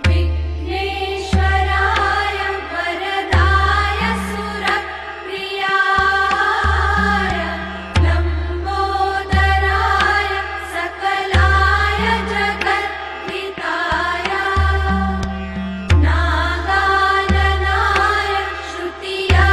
विघ्नेश्वराय वरदाय सुरप्रियाय लम्बोदराय सकलाय जगद्धिताय नागाननाय श्रुतियज्ञविभूषिताय।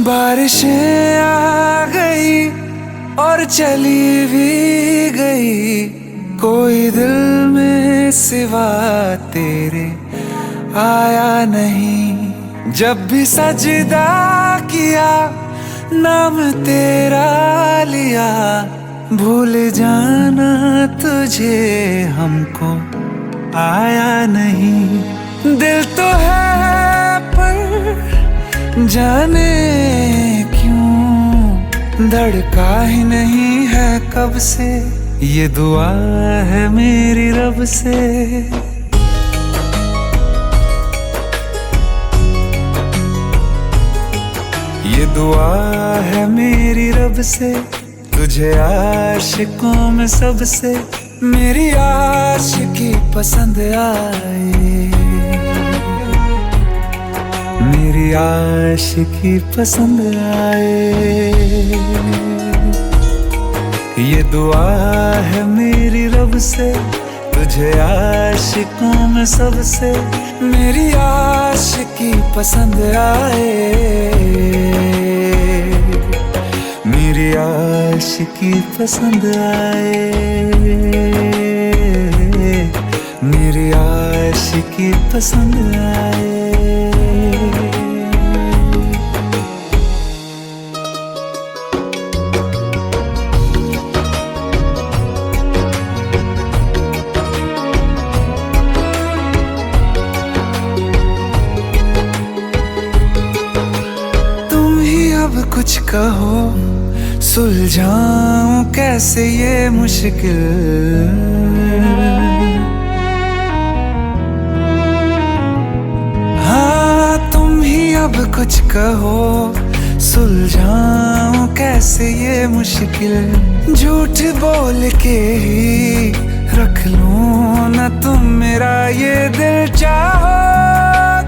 बारिशें आ गई और चली भी गई, कोई दिल में सिवा तेरे आया नहीं। जब भी सजदा किया नाम तेरा लिया, भूल जाना तुझे हमको आया नहीं। दिल तो है पर जाने क्यों धड़का ही नहीं है कब से, ये दुआ है मेरी रब से। ये दुआ है मेरी रब से, तुझे आशिकों में सबसे मेरी आशिकी पसंद आए, मेरी आशिकी पसंद आए। ये दुआ है मेरी रब से, तुझे आशिकों में सबसे मेरी आशिकी पसंद आए, मेरी आशिकी पसंद आए, मेरी आशिकी पसंद आए। कुछ कहो सुलझाऊं कैसे ये मुश्किल, हाँ तुम ही अब कुछ कहो सुलझाऊं कैसे ये मुश्किल। झूठ बोल के ही रख लूं ना तुम मेरा ये दिल, चाहो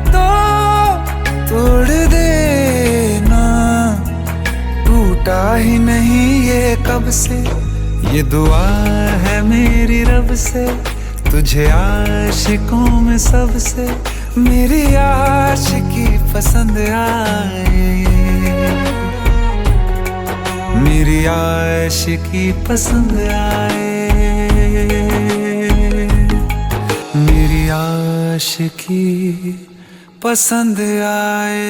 तो तोड़ देना, टूटा ही नहीं ये कब से। ये दुआ है मेरी रब से, तुझे आशिकों में सबसे मेरी आशिकी पसंद आए, मेरी आशिकी पसंद आए, मेरी आशिकी पसंद आए।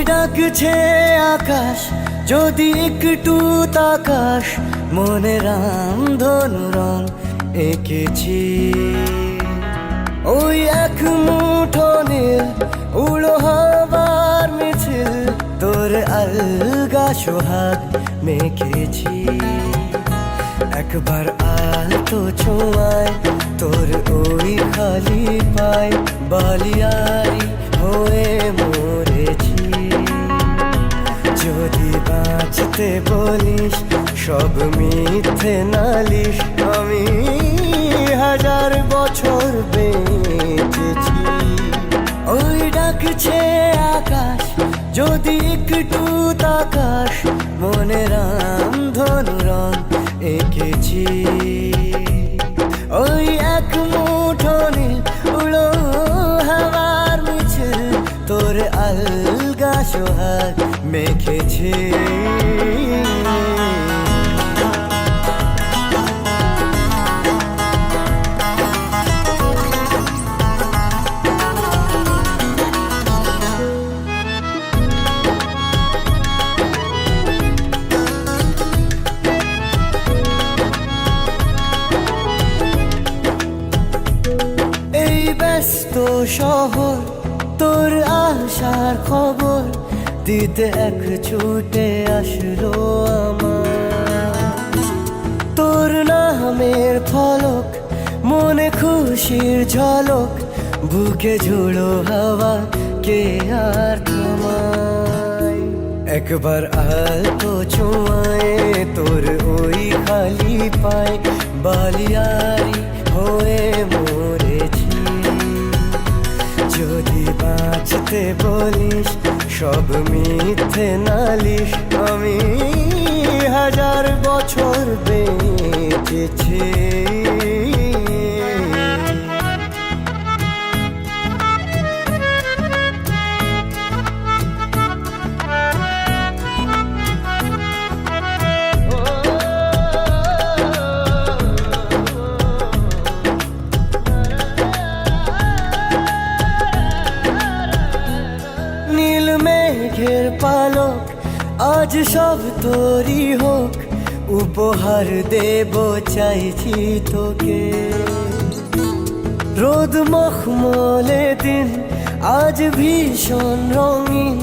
ডাকছে আকাশ যদি একটু তাকাস, মনে রামধনু রং এঁকেছি। ওই এক মুঠো নীল উড়ো হবার মিছিল, তোর আলগা সোহাগ মেখেছি। একবার আলতো ছোঁয়ায় তোর ওই খালি পায়, বালিয়ারি হয়ে মরেছি। যদি বাঁচতে বলিস সব মিথ্যে নালিশ, আমি 1000 বছর বেঁচেছি। ওই ডাকছে আকাশ যদি একটু তাকাস, মনে রামধনু রং এঁকেছি। ওই এক মুঠো নীল উড়ো হাওয়ার মিছিল, তোর আলগা সোহাগ মেখেছি। এই ব্যস্ত শহর তোর আসার খবর দিতে এক ছুটে আসলো আমার। তোর নামের ফলক মনে খুশির ঝলক, বুকে ঝুড়ো হাওয়া কে আর থামায়। একবার আলতো ছোঁয়ায় তোর ওই খালি পায়, বালিয়ারি হয়ে মরেছি। যদি বাঁচতে বলিস সব মিথ্যে নালিশ, আমি 1000 বছর বেঁচেছি। ফুলের পালক আজ সব তোরই হোক, উপহার দেব চাইছি তোকে। রোদ মখমলে দিন আজ ভীষণ রঙিন,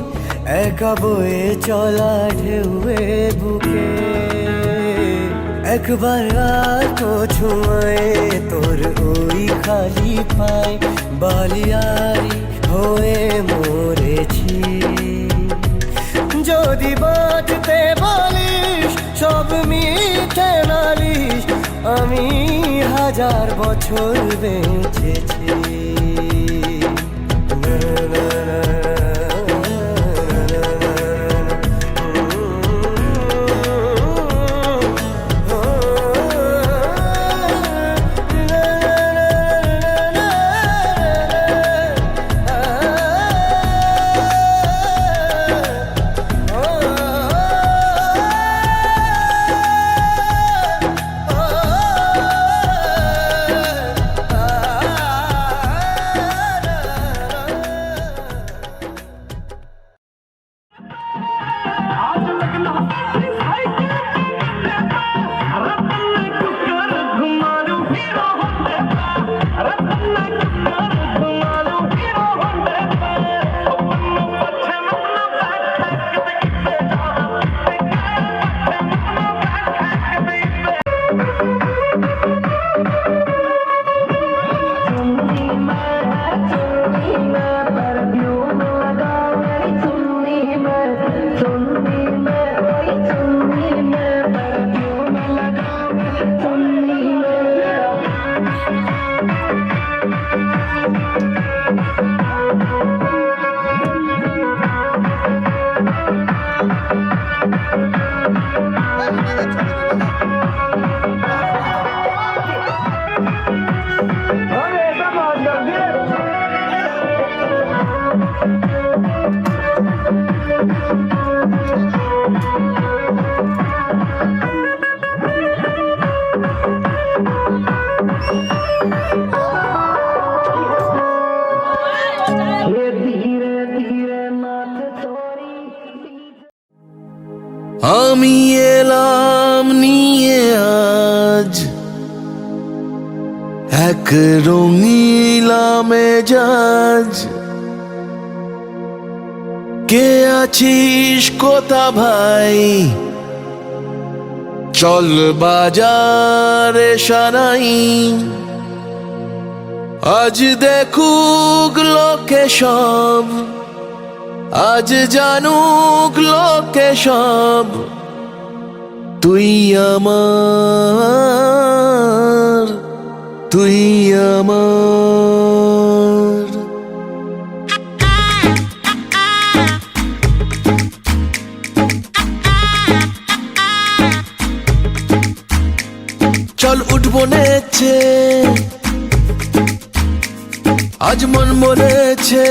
একা বয়ে চলা ঢেউয়ে বুকে। একবার আর তো ছুঁয়ে তোর ওই খালি পায়, বালিয়ারি হয়ে মরেছি। যদি বাঁচতে বলিস সব মিথ্যে নালিশ, আমি 1000 বছর বেঁচেছি। আমি এলাম নিয়ে আজ এক রঙিলা মেজাজ, কে আছিস কোথা ভাই, চল বাজারে সারাই। আজ দেখুক লোকে সব, আজ জানুক লোকে সব, তুই আমার, তুই আমার। চল উঠবো নেচে, আজ মন মরেছে,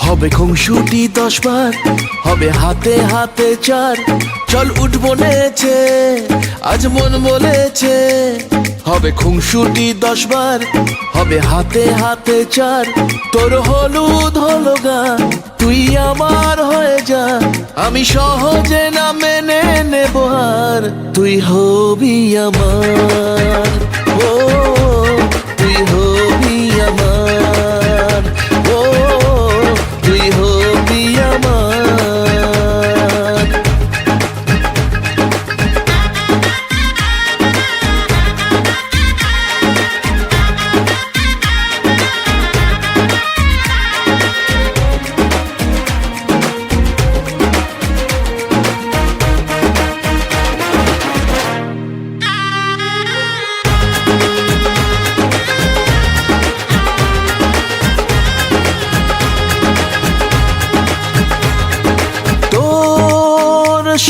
হবে খুংসুটি 10 বার, হবে হাতে হাতে 4। চল উঠবো নেচে, আজ মন বলেছে, হবে খুংসুটি 10 বার, হবে হাতে হাতে 4। তোর হলুদ হলো গা, তুই আমার হয়ে যা, আমি সহজে না মেনে নেব হার। তুই হবি আমার, ও তুই হবি আমার, ও তুই হবি আমার।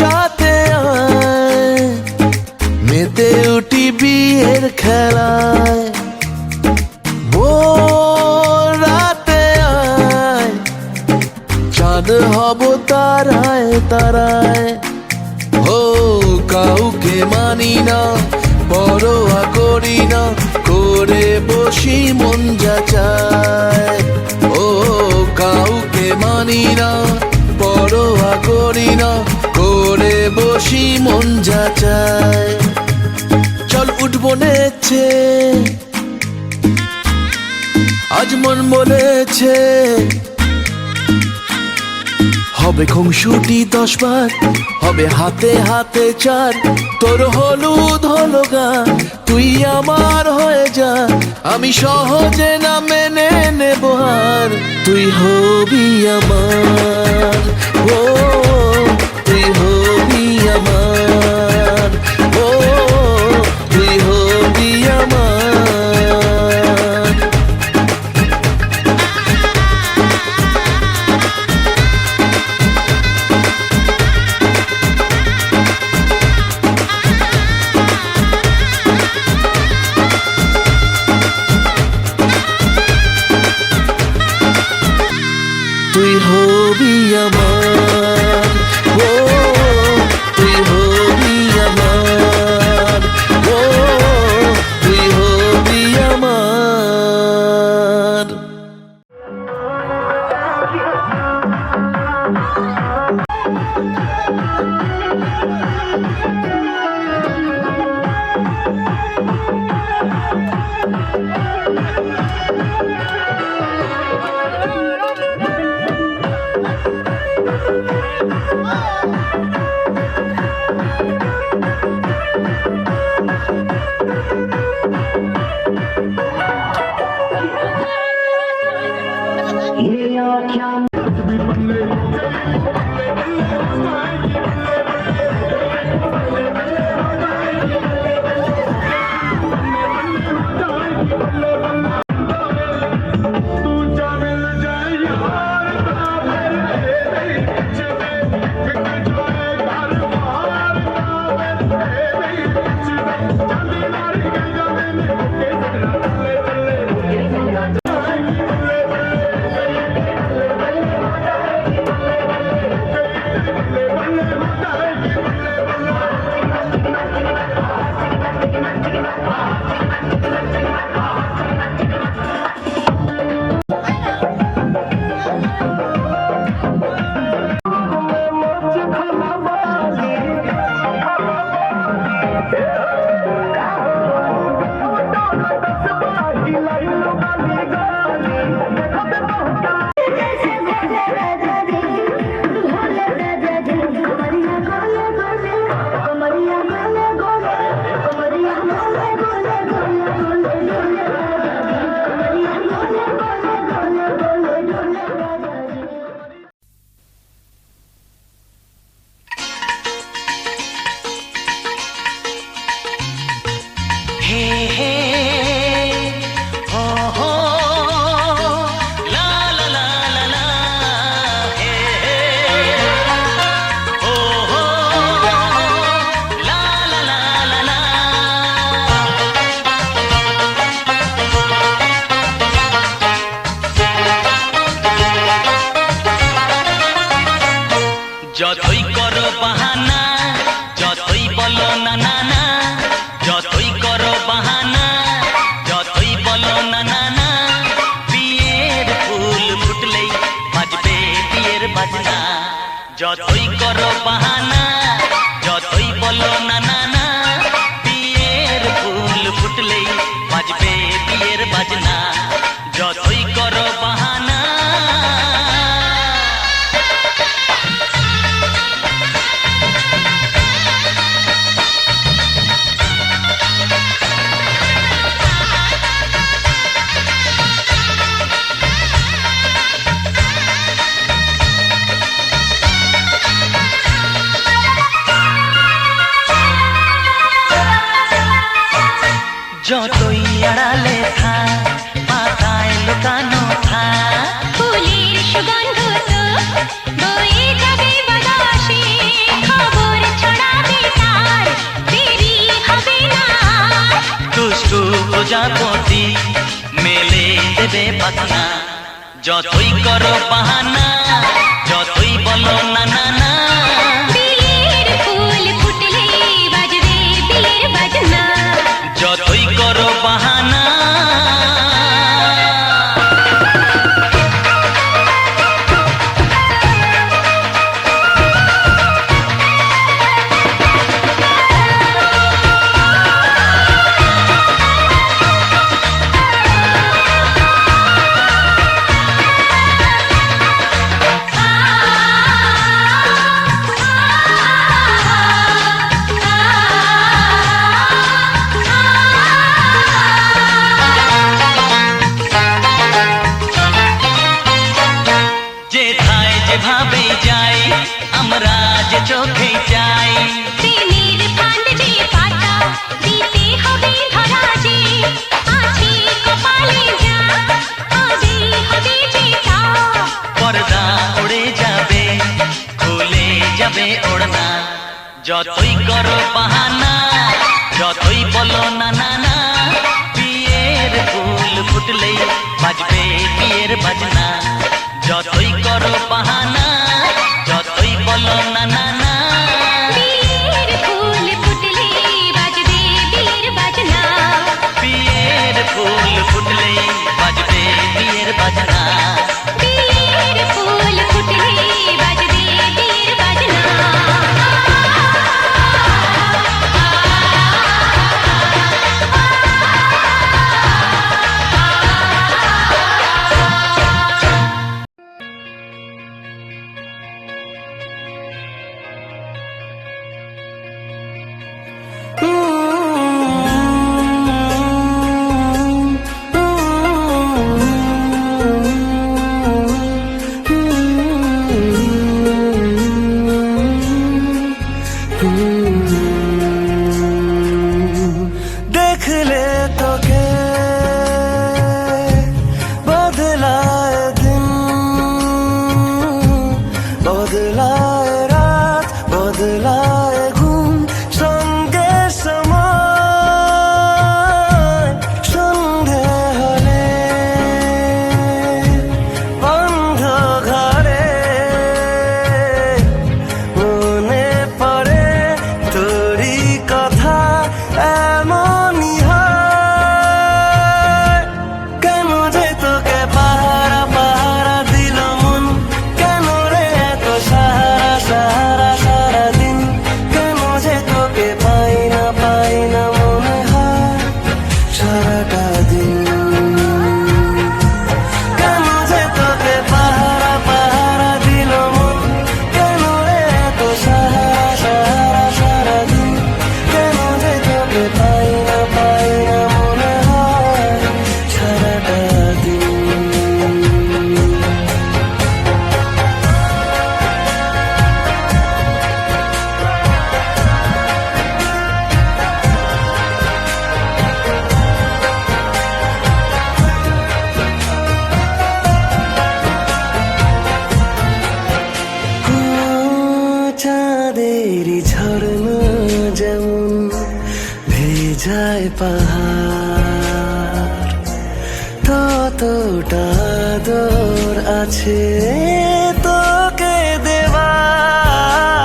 সাথে আয় মেতে উঠি বিয়ের খেলায়, ভোর রাতে আয় চাঁদ হব তারায় তারায়। ও কাউকে মানি না, পরোয়া করি না, করে বসি মন যা চায়। ও কাউকে মন বলেছে হবে খুনসুটি 10 বার, হবে হাতে হাতে চার। তোর হলুদ হলো গা, তুই আমার হয়ে যা, আমি সহজে না মেনে নেব আর। তুই হবি আমার, ও তুই হবি আমার, ও তুই হবি আমার। তুই হবি আমার, ও তুই হবি আমার, ও তুই হবি আমার। যতই করো বাহানা, যতই বলো না না না, যতই করো বাহানা, যতই বলো না না না, বিয়ের ফুল ফুটলেই বাজবে বিয়ের বাজনা। যতই করো বাহানা, যতই বলো না না না, বিয়ের ফুল ফুটলেই বাজবে বিয়ের বাজনা। যতই করো বাহানা। যতই আড়ালে থাক, পাতায় লুকানো থাক, ফুলের সুগন্ধ তো বয়ে যাবে বাতাসে, খবর ছড়াবে তার, দেরি হবে না। দুষ্টু প্রজাপতি মেলে দেবে পাখনা। যতই করো বাহানা, যতই বলো না না না, বিয়ের ফুল ফুটলে বাজবে বিয়ের বাজনা। যতই করো বাহানা। ভাবে যাই আমরা যে চোখে চাই। প্রেমের ফান্ড যে পাতা দিতে হবে ধরা যে আছে কপালে যা হবে হবে যেটা পর্দা উড়ে যাবে খুলে যাবে ওড়না, যতই করো বাহানা যতই বলো না না না, বিয়ের ফুল ফুটলেই বাজবে বিয়ের বাজনা। যতই করো বাহানা যতই বলো না না না, বিয়ের ফুল ফুটলে বাজবে বিয়ের বাজনা। বিয়ের ফুল ফুটলেই বাজবে বিয়ের বাজনা। বিয়ের ফুল ফুটলে বাজবে বিয়ের বাজনা। देखले তোকে বদলায় দিন, বদলায় রাত, বদলায় ঘুম, সঙ্গে সময় সন্ধে হলে বন্ধ ঘরে মনে পড়ে তোরই কথা। এমনই হয় কেন যে তোকে পাহারা পাহারা দিল মন, কেন রে এত সারা সারা সারা দিন, কেন যে তোকে পাই না মনে হয় সারাটা দিন, কেন যে তোকে পাহারা পাহারা দিল মন, কেন রে এত সারা সারা সারা দিন, কেন যে তোকে পাই না মনে হয় সারাটা দিন। চাঁদেরই ঝর্ণা যেমন ভেজায় পাহাড়, ততটা আদর আছে তোকে দেওয়ার।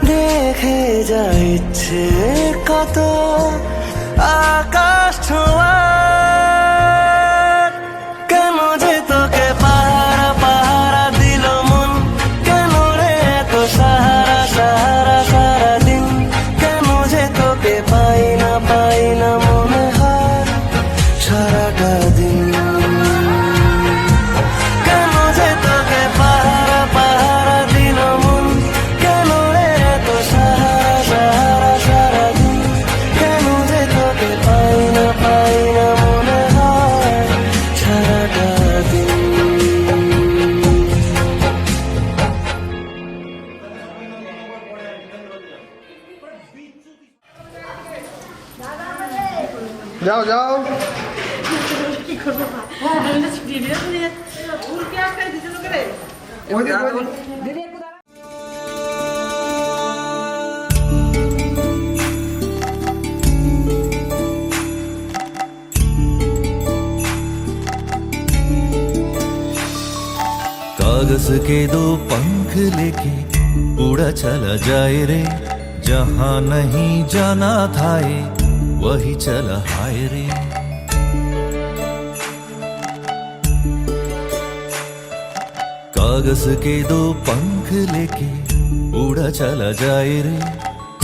দেখে যা ইচ্ছে কত আকাশ ছোঁয়ার, কেন যে তোকে পাহারা পাহারা দিল মন, কেন রে এত সারা সারা সারা দিন, কেন যে তোকে পাই না মনে হয় সারাটা দিন, কেন যে তোকে পাহারা পাহারা দিল মন, কেন রে এত সারা সারা সারা দিন, কেন যে তোকে পাই না মনে হয় সারাটা দিন। যাও যাও कागज के दो पंख लेके उड़ा चला जाए रे, जहाँ नहीं जाना था ये वही चला हाय रे। कागज के दो पंख लेके उड़ा चला जाए रे,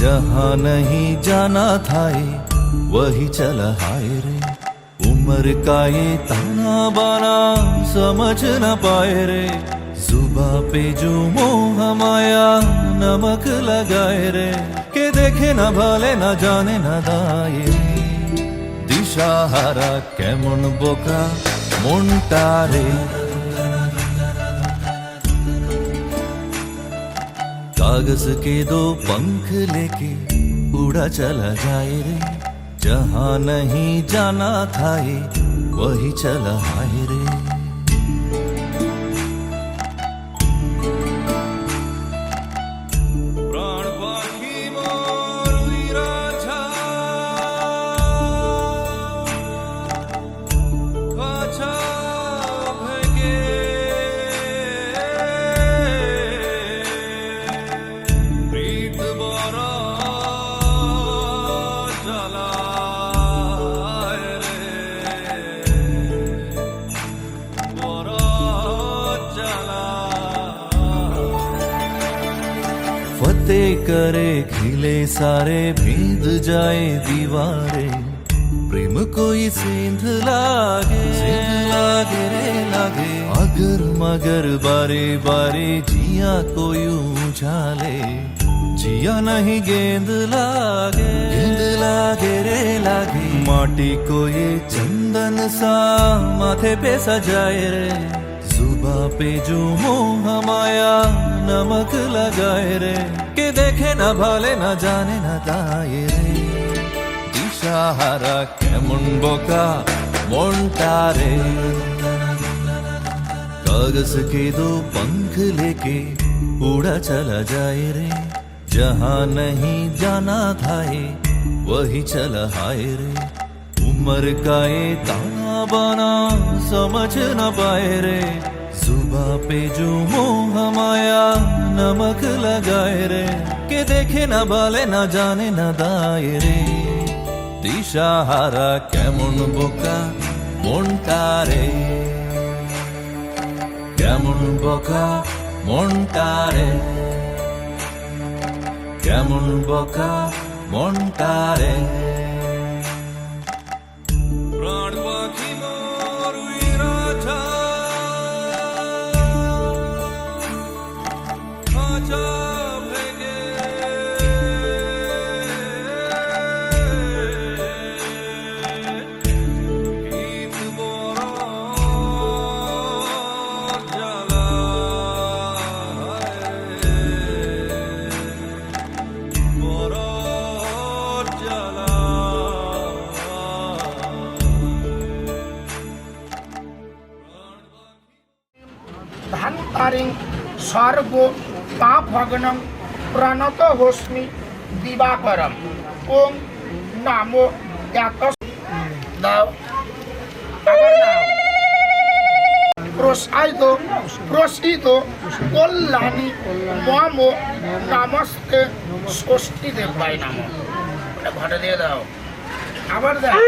जहाँ नहीं जाना था ये वही चला हाय रे। उम्र का ये ताना बाना समझ न पाए रे, जुबा पे जो मोह माया नमक लगाए रे, के देखे न भले न जाने न दाए। दिशाहारा केमन बोका মনটা রে, कागज के दो पंख लेके उड़ा चला जाए रे, जहाँ नहीं जाना था ये वही चला आए रे। प्राण पाखी मोर उइरा छा, काछा भेगे प्रीत बरा जलाए रे, बरा जला फतेह करे खिले सारे, भींद जाए दीवारें, प्रेम कोई सेंध लागे रे लागे, अगर मगर बारे बारे जिया कोई उछाले, जिया नहीं गेंद लागे रे लागे, माटी को ये चंदन सा माथे पे सजाए रे, जुबा पे जो मोह माया नमक लगाए रे, के देखे न भाले न जाने न दाए रे, दिशाहारा केमन बोका मोंटारे। कागज के दो पंख लेके उड़ा चला जाए रे, जहाँ नहीं जाना था ये वही चला आए रे, उम्र का ये ताना बाना समझ न पाए रे, जुबा पे जो मोह माया नमक लगाए रे, के देखे न भाले न जाने न दाए रे, दिशाहारा केमन बोका मोंटारे, केमन बोका मोंटारे, केमन बोका मोंटारे। प्राण पाखी मोर उइरा छा, काछा भेगे प्रीत बरा जलाए रे, बरा जला। ধান্তারিং সর্ব পাপভগ্নং প্রণত হোস্মি দিবাকরম। ওং নামো এত দাও আবার দাও। প্রসিত কল্যাণী মম নমস্তে ষষ্ঠী দেবাই নাম। ঘটে দিয়ে দাও আবার দাও।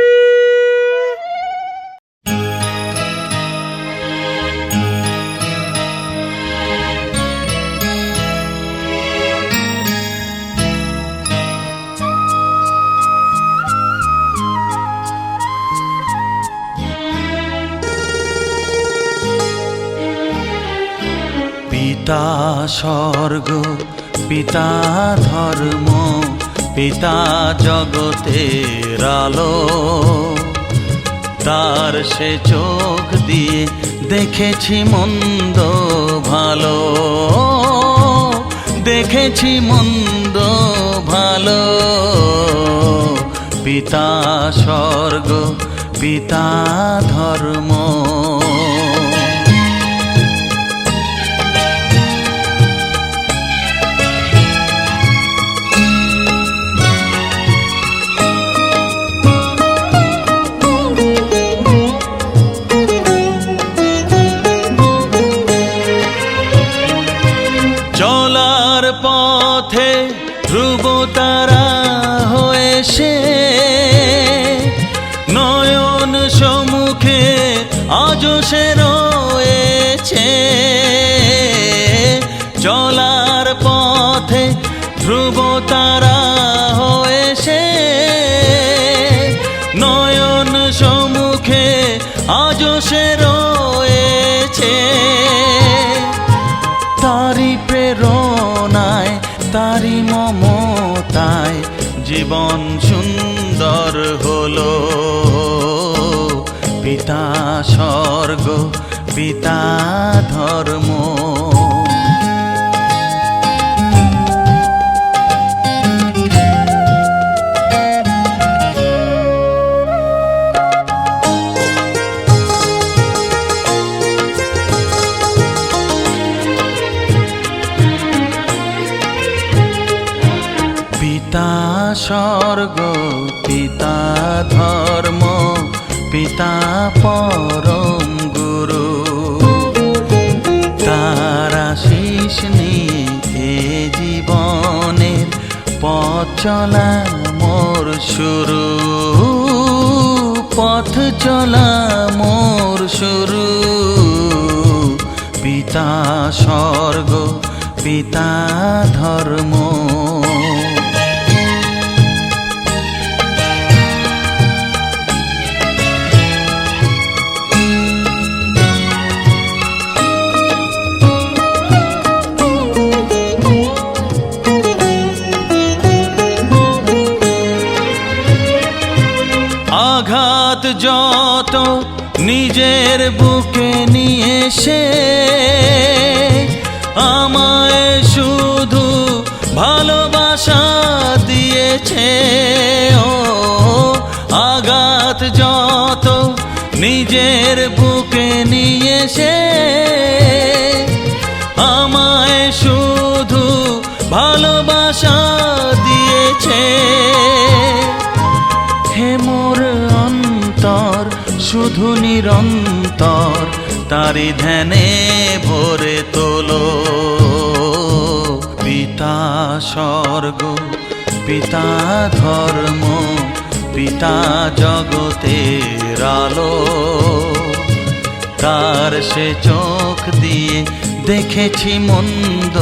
পিতা স্বর্গ, পিতা ধর্ম, পিতা জগতের আলো, তার সে চোখ দিয়ে দেখেছি মন্দ ভালো, দেখেছি মন্দ ভালো। পিতা স্বর্গ, পিতা ধর্ম। চলার পথে ধ্রুব তারা হয়ে সে, নয়ন সম্মুখে আজও সে রয়েছে। চলার পথে ধ্রুব তারা হয়ে সে, নয়ন সম্মুখে আজও সে রয়েছে। তারি প্রেরণায়, তারি মমতায় জীবন সুন্দর হলো। পিতা স্বর্গ, পিতা ধর্ম। স্বর্গ, পিতা ধর্ম, পিতা পরম গুরু। তার আশিস নিয়ে এ জীবনের পথ চলা মোর শুরু, পথ চলা মোর শুরু। পিতা স্বর্গ, পিতা ধর্ম। আঘাত যত নিজের বুকে নিয়ে সে আমায় শুধু ভালোবাসা দিয়েছে। ও আঘাত যত নিজের বুকে নিয়ে সে আমায় শুধু ভালোবাসা দিয়েছে। হে মোর অন্তর শুধু নিরন্তর তারি ধ্যানে ভরে তোলো। পিতা স্বর্গ, পিতা ধর্ম, পিতা জগতের আলো। তার সে চোখ দিয়ে দেখেছি মন্দ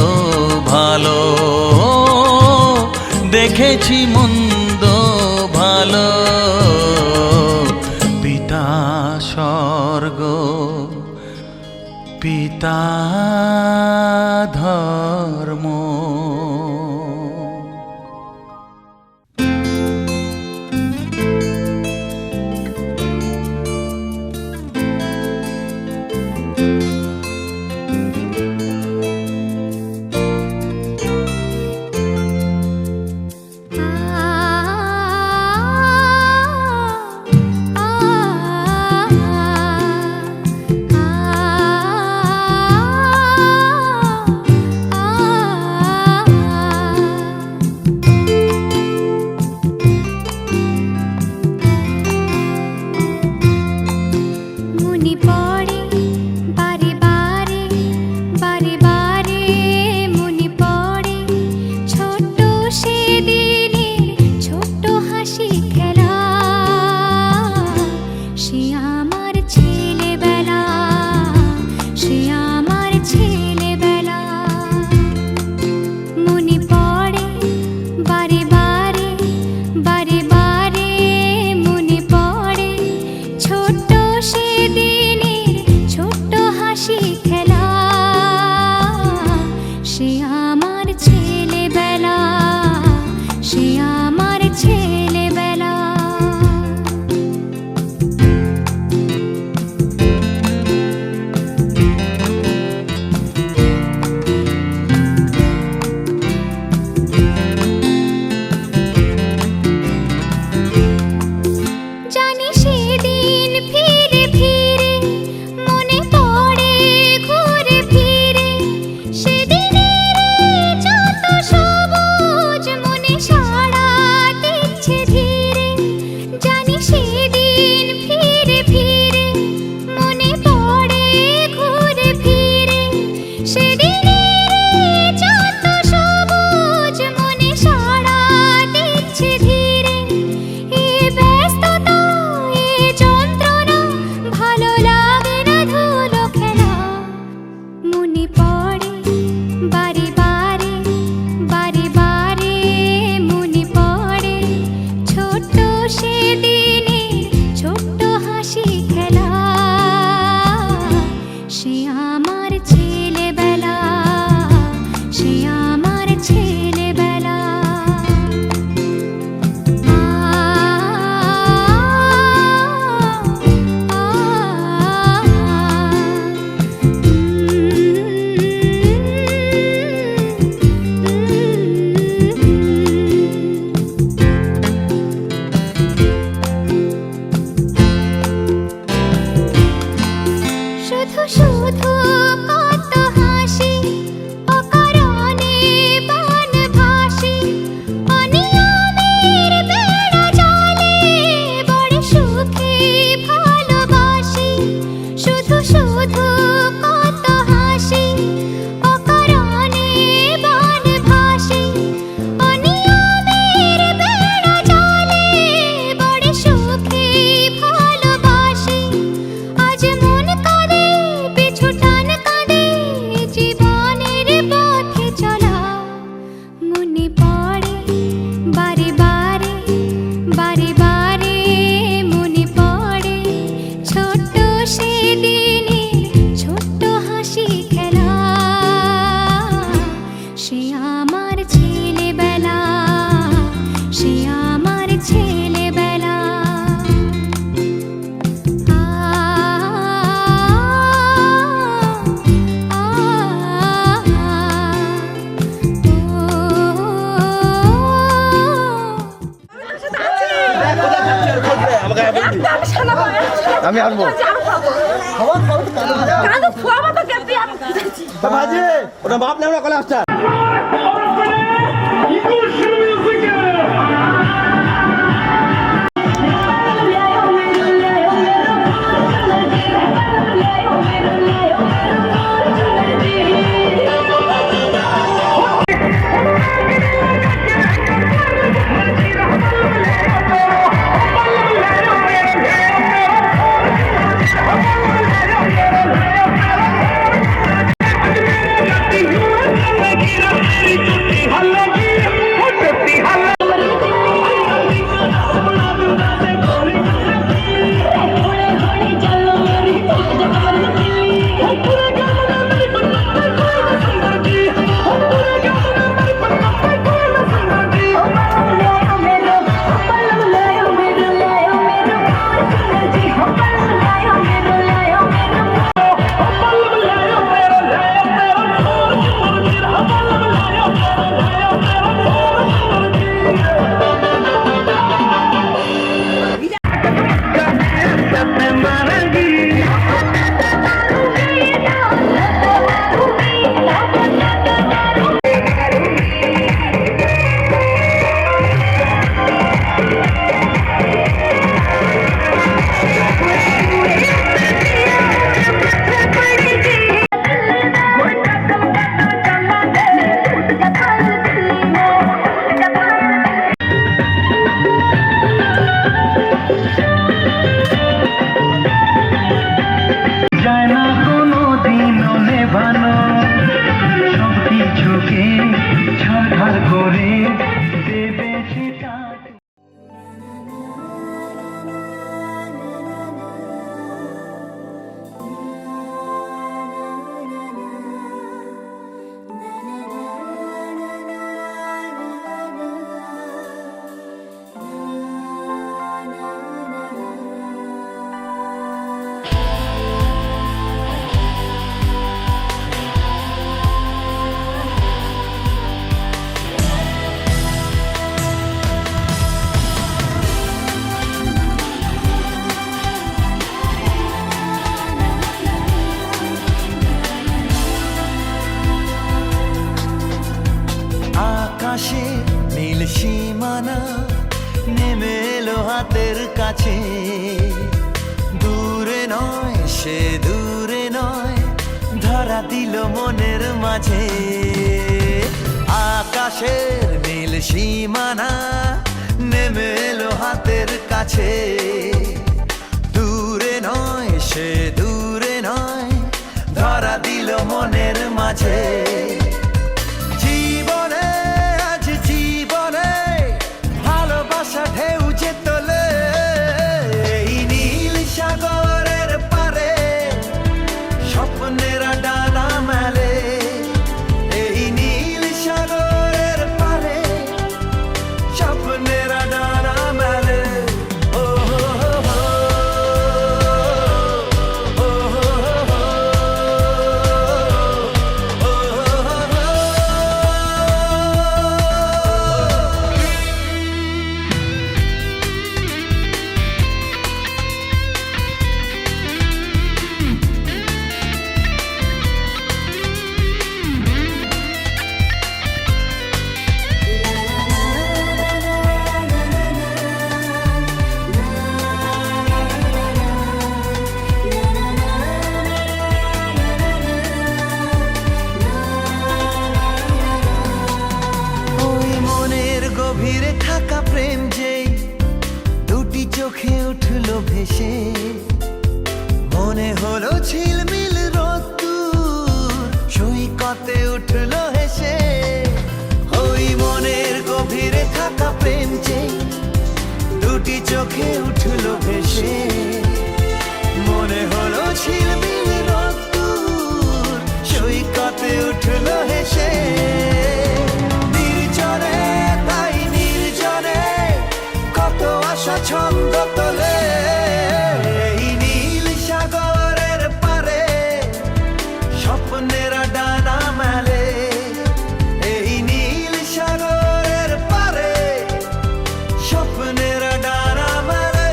ভালো, দেখেছি মন্দ ভালো। পিতা স্বর্গ, পিতা ধর্ম। আ আমি আনবো ওটা বাপ নেওয়া কলে আসছে আকাশে নীল সীমানা নেমে এলো হাতের কাছে দূরে নয় সে দূরে নয় ধরা দিল মনের মাঝে আকাশের নীল সীমানা নেমে এলো হাতের কাছে দূরে নয় সে দূরে নয় ধরা দিল মনের মাঝে জীবনে আজ জীবনে ভালোবাসা ঢেউ যে তোলে এই নীল সাগরের পারে স্বপ্নেরা ডানা মেলে এই নীল সাগরের পারে স্বপ্নেরা ডানা মেলে ও হো হো ও হো হো ওই মনের গভীরে থাকা প্রেম যেই দুটি চোখে উঠলো ভেসে মনে হলো ঝিলমিল রোদ্দুর সৈকতে উঠলো হেসে ওই মনের গভীরে থাকা প্রেম যেই দুটি চোখে উঠলো ভেসে মনে হলো ঝিলমিল রোদ্দুর সৈকতে উঠলো হেসে নির্জনে তাই নির্জনে কত আশা ছন্দ তোলে এই নীল সাগরের পারে স্বপ্নেরা ডানা মেলে এই নীল সাগরের পারে স্বপ্নেরা ডানা মেলে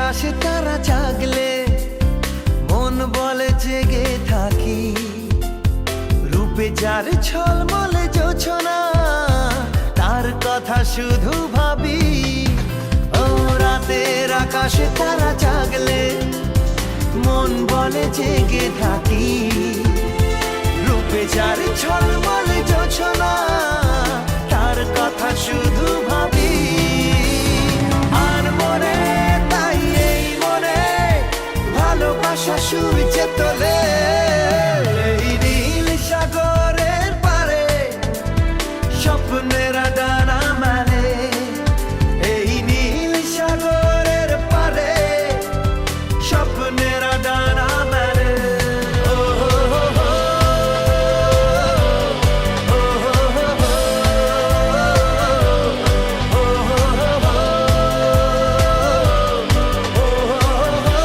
আকাশে তারা জাগলে মন বলে জেগে থাকি, রূপে যার ছলমলে জোছনা তার কথা শুধু ভাবি। ও রাতের আকাশে তারা জাগলে মন বলে জেগে থাকি, রূপে যার ছলমলে জোছনা তার কথা শুধু ভাবি। আর মনে তাই এই মনে ভালোবাসা সূর্য তোলে, এই নীল সাগরের পারে স্বপ্নেরা ডানা মেলে, এই নীল সাগরের পারে স্বপ্নেরা ডানা মেলে। ও হো হো হো, ও হো হো হো, ও হো হো হো, ও হো হো হো।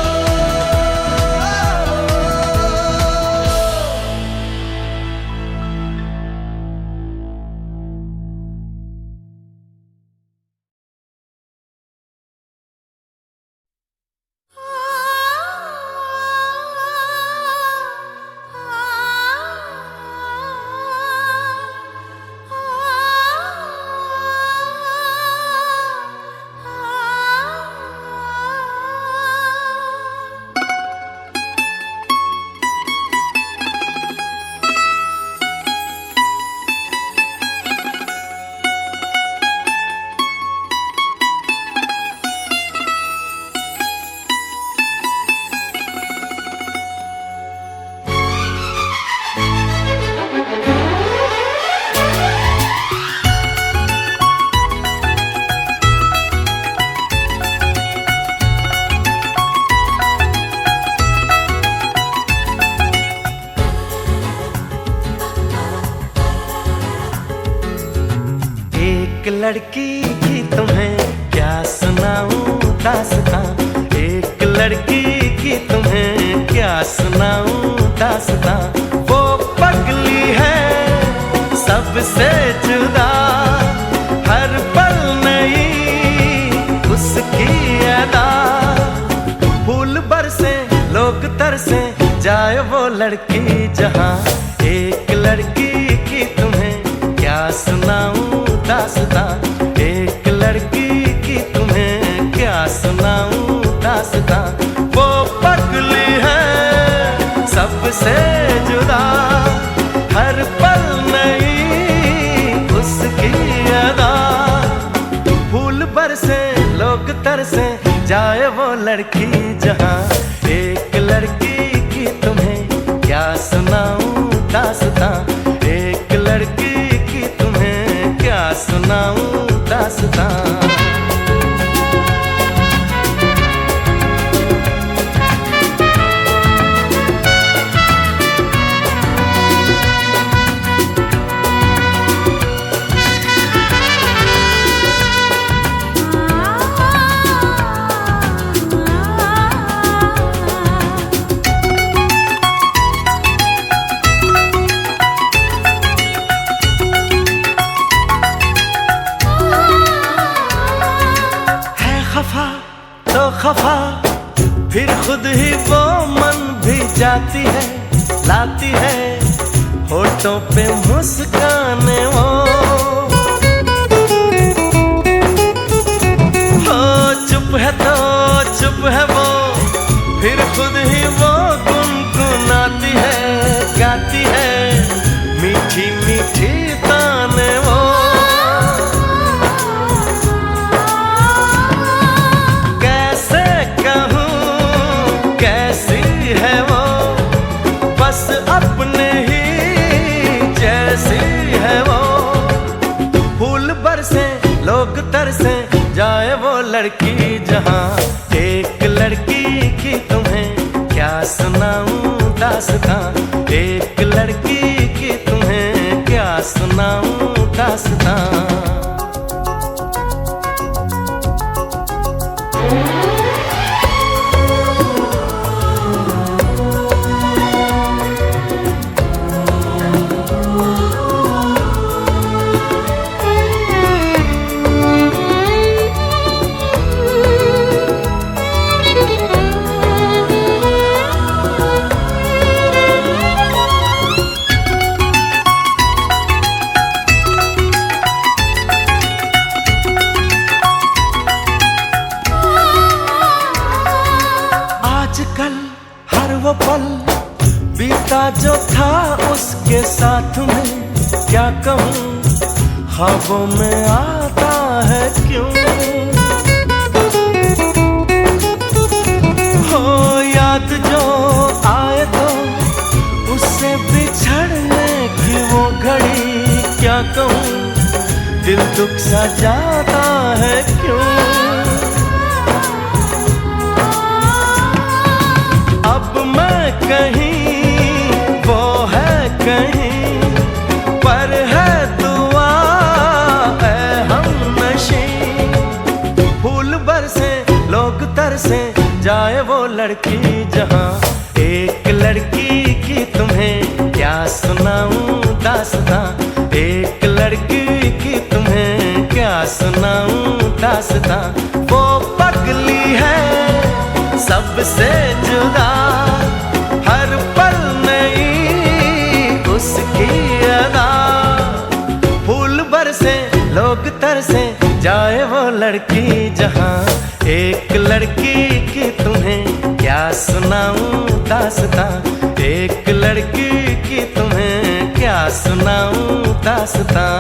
लड़की की तुम्हें क्या सुनाऊं दास्तां, एक लड़की की तुम्हें क्या सुनाऊं दास्तां। वो पगली है सबसे जुदा, हर पल नई उसकी अदा। फूल बरसे लोग तरसे जाए वो लड़की जहां, एक लड़की की तुम्हें क्या सुनाऊं दास्तां, एक लड़की की तुम्हें क्या सुनाऊं दास्तां। वो पगली है सबसे जुदा, हर पल नई उसकी अदा। फूल बरसे लोग तरसे जाए वो लड़की जहां, एक लड़की की तुम्हें क्या सुनाऊं दास्तां, एक लड़की की तुम्हें क्या सुनाऊं दास्तां। खफा फिर खुद ही वो मन भी जाती है, लाती है होठों पे मुस्काने वो। हो चुप है तो चुप है वो, फिर खुद ही वो गुनगुनाती है, गाती है मीठी मीठी ताने वो। अपने ही जैसी है वो, फूल बरसे लोग तरसे जाए वो लड़की जहां, एक लड़की की तुम्हें क्या सुनाऊं दास्तां, एक लड़की की तुम्हें क्या सुनाऊं दास्तां। पल बीता जो था उसके साथ में क्या कहूँ, ख्वाबों में आता है क्यों। हो याद जो आए तो उससे बिछड़ने की वो घड़ी क्या कहूँ, दिल दुख सा जाता है क्यों। अब मैं कहीं वो है कहीं, पर है दुआ है हमनशी। फूल बरसे लोग तरसे जाए वो लड़की जहाँ, एक लड़की की तुम्हें क्या सुनाऊं दास्तां, एक लड़की की तुम्हें क्या सुनाऊं दास्तां। वो पगली है सबसे जुदा, हर पल नई उसकी अदा। फूल बरसे लोग तरसे जाए वो लड़की जहाँ, एक लड़की की तुम्हें क्या सुनाऊं दास्तां, एक लड़की की तुम्हें क्या सुनाऊं दास्तां।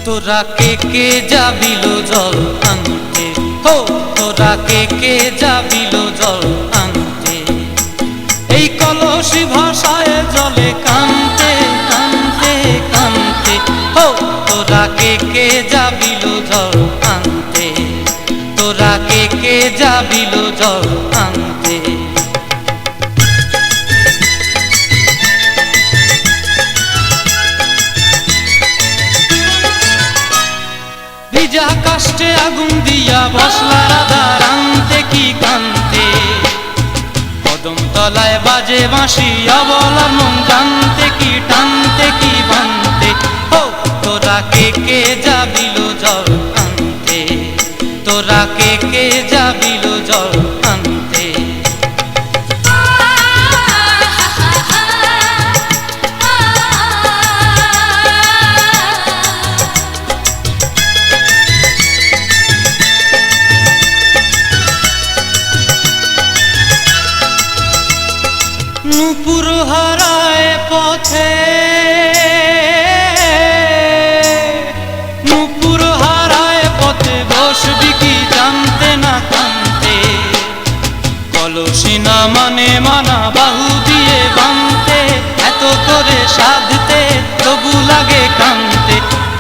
তোরা কে যাবিল জল আনতে, হো তোরা কে যাবিল জল আনতে, এই কলসি ভাষায় জলে কানতে কানতে কানতে, হো তোরা কে যাবিল জল আনতে, তোরা কে যাবিল জল আনতে। ভিজা কাষ্টে আগুন দিয়া বসলা রাধা রানতে কি কানতে, কদম তলায় বাজে বাঁশি অবলার মন জানতে কি টানতে কি বানতে, হো তোরা কে যাবিল জল আনতে, তোরা কে যাবিল জল আনতে। নূপুর হারায় পথে, নূপুর হারায় পথে বসবি কি জানতে না কানতে, কলসি না মানে মানা বাহু দিয়ে বানতে, এত করে সাধতে তবু লাগে কানতে,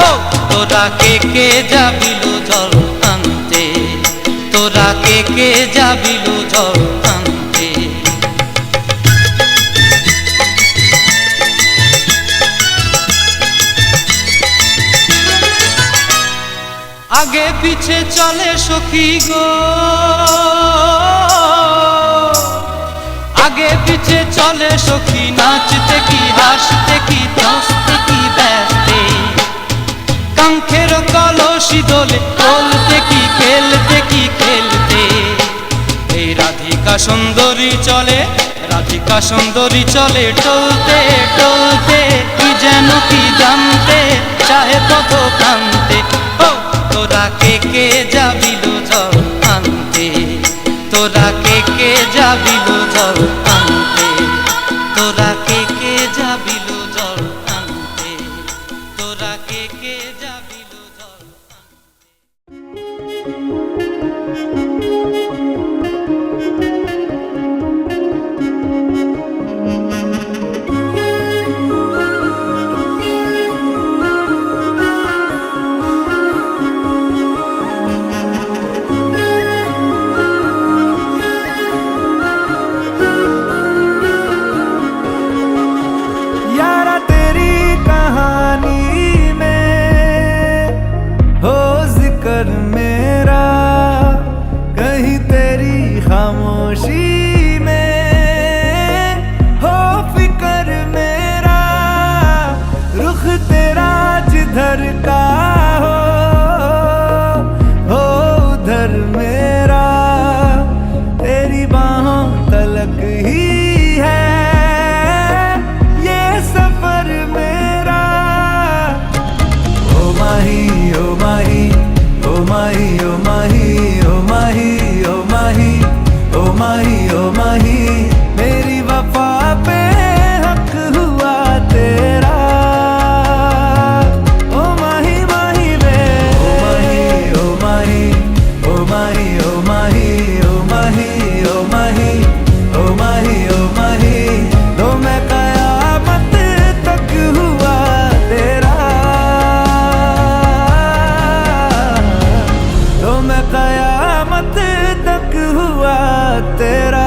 ও তোরা কে যাবিল জল আনতে, তোরা কে যাবিল জল আনতে। আগে পিছে চলে সখী গো, আগে পিছে চলে সখী, নাচতে কি হাসতে কি দশতে কি ব্যস্তে, কাঙ্ক্ষের কলসি দোলে বলতে কি খেলতে কি খেলতে, এই রাধিকা সুন্দরী চলে, রাধিকা সুন্দরী চলে টলতে টলতে, কি যেন কি জানতে চাহে পথ কান্তে, ও তোরা কে যাবিল জল আনতে, তোরা কে যাবিল জল আনতে, তোরা কে যাবিল জল আনতে, তোরা কে যাবিল জল यारा तेरी कहानी में हो जिक्र मेरा, कहीं तेरी खामोशी में हो फिक्र मेरा, रुख तेरा जिधर का हो उधर मेरा, तेरी बाहों तलक ही है ये सफर मेरा। ओ माही ओ माही ओ माही ओ माही ओ माही ओ माही ओ माही ओ माही, मेरी वफा पे हक हुआ तेरा। ओ माही माही वे ओ माही ओ माही ओ माही ओ माही ओ माही ओ माही ओ माही ओ माही, तो मैं कयामत तक हुआ तेरा, तो मैं कयामत तक हुआ तेरा।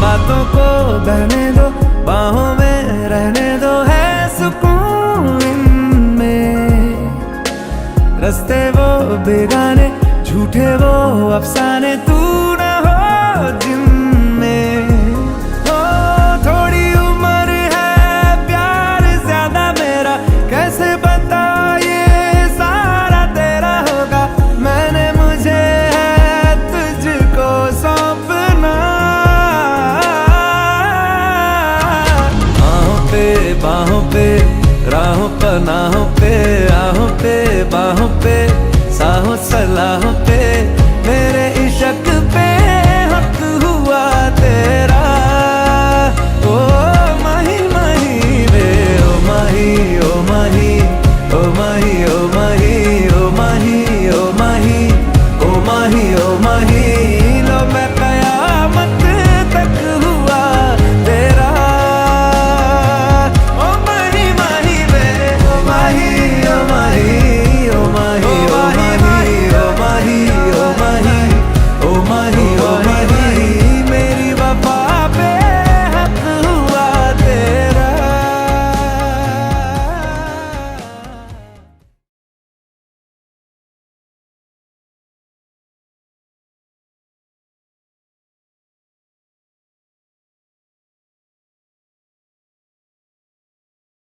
बातों को बहने दो, बाहों में रहने दो, है सुकून इनमें, रस्ते वो बेगाने झूठे वो अफसाने, तू न हो जिनमें। ओ थोड़ी उम्र है प्यार ज्यादा मेरा, कैसे बता ये सारा तेरा होगा, मैं राहों पनाहों पे, आहों पे, बाहों पे, साहों सलाहों पे